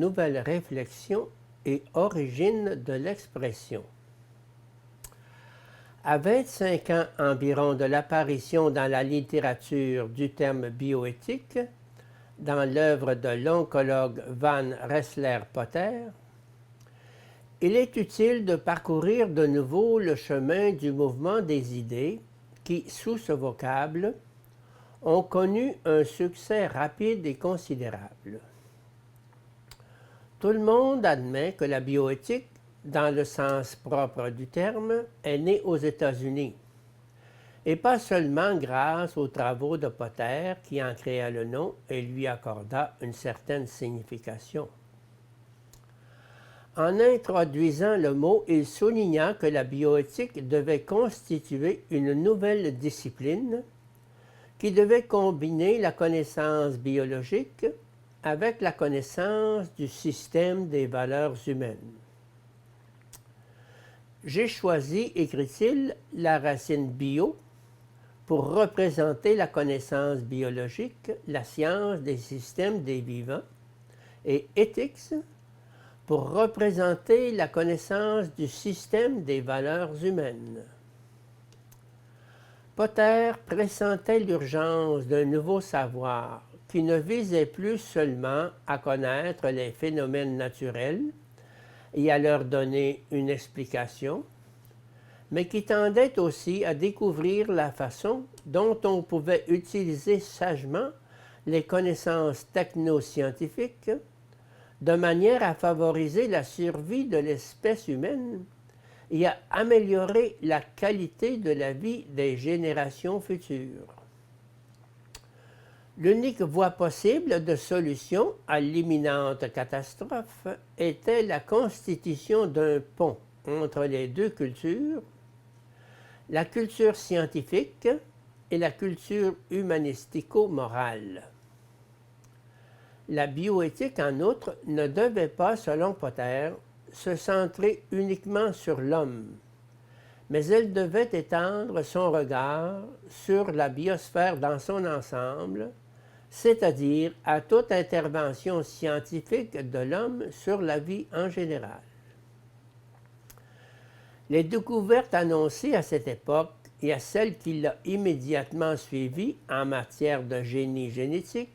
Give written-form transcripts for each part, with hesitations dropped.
nouvelles réflexions et origine de l'expression. À 25 ans environ de l'apparition dans la littérature du terme bioéthique, dans l'œuvre de l'oncologue Van Rensselaer-Potter, il est utile de parcourir de nouveau le chemin du mouvement des idées qui, sous ce vocable, ont connu un succès rapide et considérable. Tout le monde admet que la bioéthique, dans le sens propre du terme, est née aux États-Unis, et pas seulement grâce aux travaux de Potter qui en créa le nom et lui accorda une certaine signification. En introduisant le mot, il souligna que la bioéthique devait constituer une nouvelle discipline qui devait combiner la connaissance biologique avec la connaissance du système des valeurs humaines. J'ai choisi, écrit-il, la racine bio pour représenter la connaissance biologique, la science des systèmes des vivants, et ethics pour représenter la connaissance du système des valeurs humaines. Potter pressentait l'urgence d'un nouveau savoir qui ne visait plus seulement à connaître les phénomènes naturels et à leur donner une explication, mais qui tendait aussi à découvrir la façon dont on pouvait utiliser sagement les connaissances technoscientifiques de manière à favoriser la survie de l'espèce humaine et à améliorer la qualité de la vie des générations futures. L'unique voie possible de solution à l'imminente catastrophe était la constitution d'un pont entre les deux cultures, la culture scientifique et la culture humanistico-morale. La bioéthique, en outre, ne devait pas, selon Potter, se centrer uniquement sur l'homme, mais elle devait étendre son regard sur la biosphère dans son ensemble, c'est-à-dire à toute intervention scientifique de l'homme sur la vie en général. Les découvertes annoncées à cette époque et à celles qui l'ont immédiatement suivie en matière de génie génétique,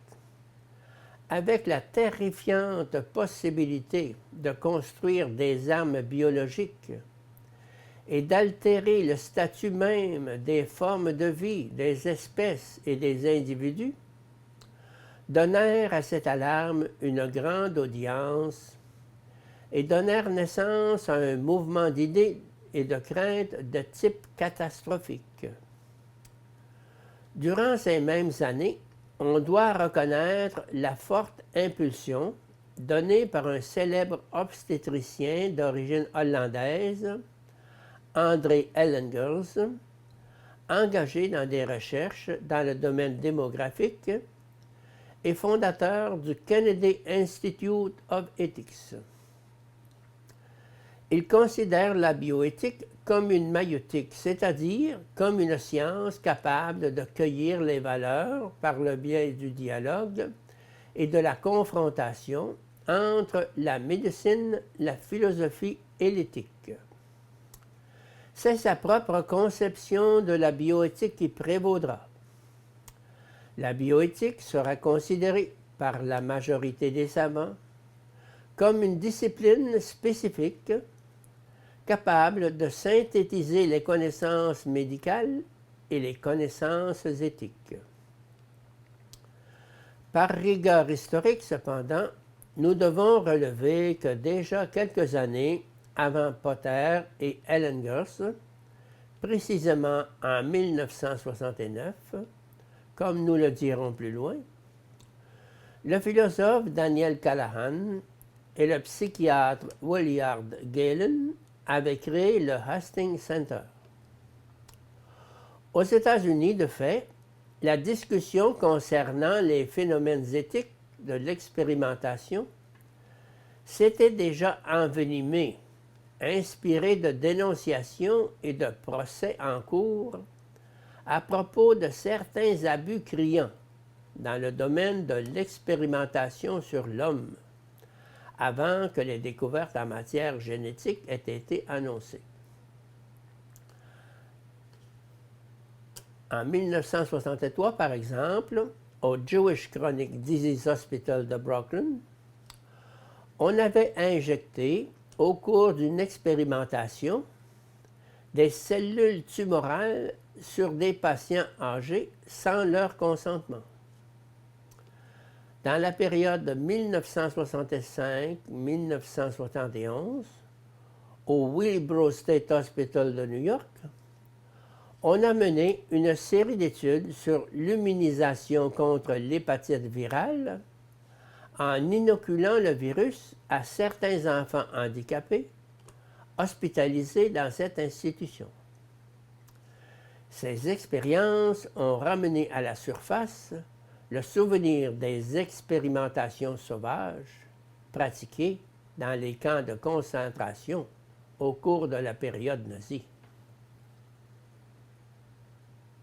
avec la terrifiante possibilité de construire des armes biologiques et d'altérer le statut même des formes de vie, des espèces et des individus, donnèrent à cette alarme une grande audience et donnèrent naissance à un mouvement d'idées et de craintes de type catastrophique. Durant ces mêmes années, on doit reconnaître la forte impulsion donnée par un célèbre obstétricien d'origine hollandaise, André Ellengers, engagé dans des recherches dans le domaine démographique et fondateur du Kennedy Institute of Ethics. Il considère la bioéthique comme une maïeutique, c'est-à-dire comme une science capable de cueillir les valeurs par le biais du dialogue et de la confrontation entre la médecine, la philosophie et l'éthique. C'est sa propre conception de la bioéthique qui prévaudra. La bioéthique sera considérée par la majorité des savants comme une discipline spécifique capable de synthétiser les connaissances médicales et les connaissances éthiques. Par rigueur historique, cependant, nous devons relever que déjà quelques années avant Potter et Ellengers, précisément en 1969, comme nous le dirons plus loin, le philosophe Daniel Callahan et le psychiatre Willard Galen avaient créé le Hastings Center. Aux États-Unis, de fait, la discussion concernant les phénomènes éthiques de l'expérimentation s'était déjà envenimée, inspirée de dénonciations et de procès en cours à propos de certains abus criants dans le domaine de l'expérimentation sur l'homme, avant que les découvertes en matière génétique aient été annoncées. En 1963, par exemple, au Jewish Chronic Disease Hospital de Brooklyn, on avait injecté, au cours d'une expérimentation, des cellules tumorales sur des patients âgés sans leur consentement. Dans la période de 1965-1971, au Willebrow State Hospital de New York, on a mené une série d'études sur l'immunisation contre l'hépatite virale en inoculant le virus à certains enfants handicapés hospitalisés dans cette institution. Ces expériences ont ramené à la surface le souvenir des expérimentations sauvages pratiquées dans les camps de concentration au cours de la période nazie.